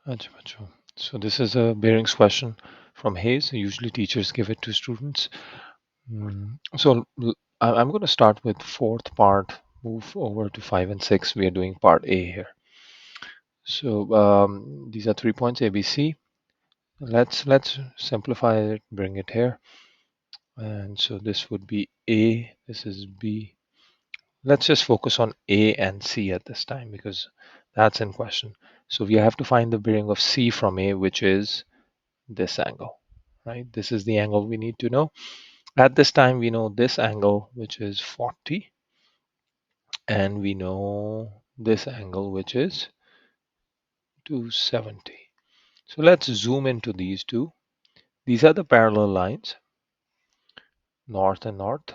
Achha, achha. So this is a bearings question from Hayes. Usually teachers give it to students. I'm going to start with fourth part, move over to 5 and 6. We are doing part A here. So these are 3 points A, B, C. Let's simplify it, bring it here. And so this would be A, this is B. Let's just focus on A and C at this time because that's in question. So we have to find the bearing of C from A, which is this angle, right? This is the angle we need to know. At this time, we know this angle, which is 40, and we know this angle, which is 270. So let's zoom into these two. These are the parallel lines, north and north.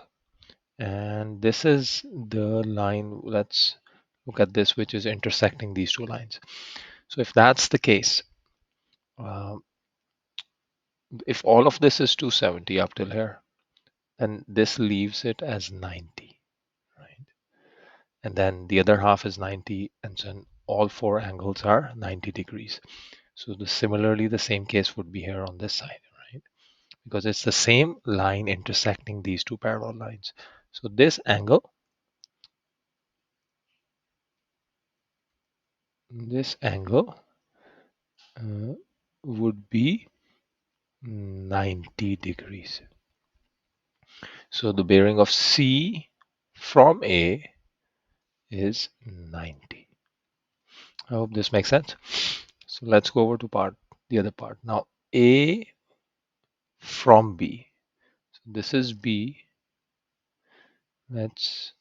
And this is the line, let's look at this, which is intersecting these two lines. So if that's the case, um, if all of this is 270 up till here, then this leaves it as 90, right? And then the other half is 90, and then all four angles are 90 degrees. So similarly, the same case would be here on this side, right? Because it's the same line intersecting these two parallel lines. So this angle uh, would be 90 degrees. So the bearing of C from A is 90. I hope this makes sense. So let's go over to the other part. Now A from B. So this is B. Let's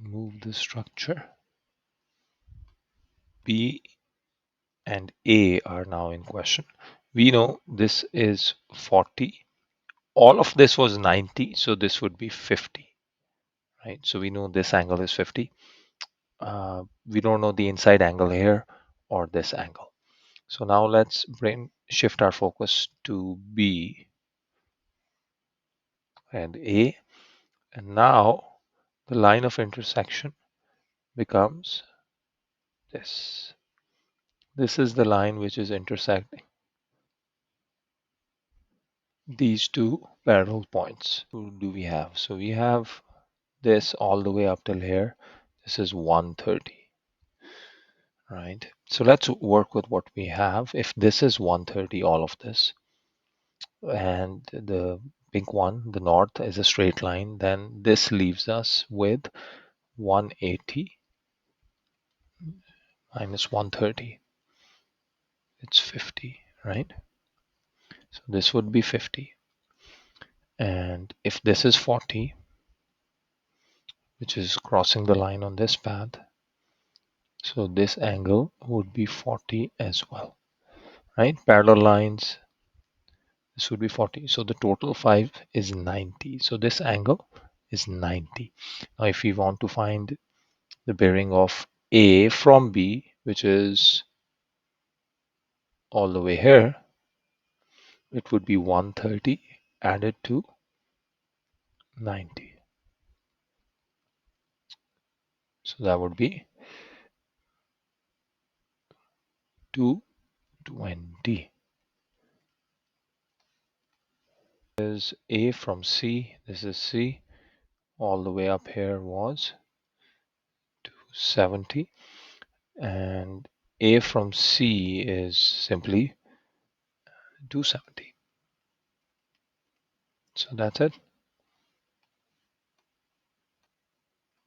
move the structure. B and A are now in question. We know this is 40. All of this was 90, so this would be 50, right? So we know this angle is 50. We don't know the inside angle here or this angle. So now let's shift our focus to B and A. And now the line of intersection becomes this. This is the line which is intersecting these two parallel points. Who do we have? So we have this all the way up till here. This is 130, right? So let's work with what we have. If this is 130, all of this, and the pink one, the north, is a straight line, then this leaves us with 180 minus 130. It's 50, right? So this would be 50. And if this is 40, which is crossing the line on this path, so this angle would be 40 as well, right? Parallel lines, this would be 40. So the total 5 is 90. So this angle is 90. Now, if we want to find the bearing of A from B, which is all the way here, it would be 130 added to 90. So that would be 220. Is A from C, this is C, all the way up here was 270, and A from C is simply 270. So that's it.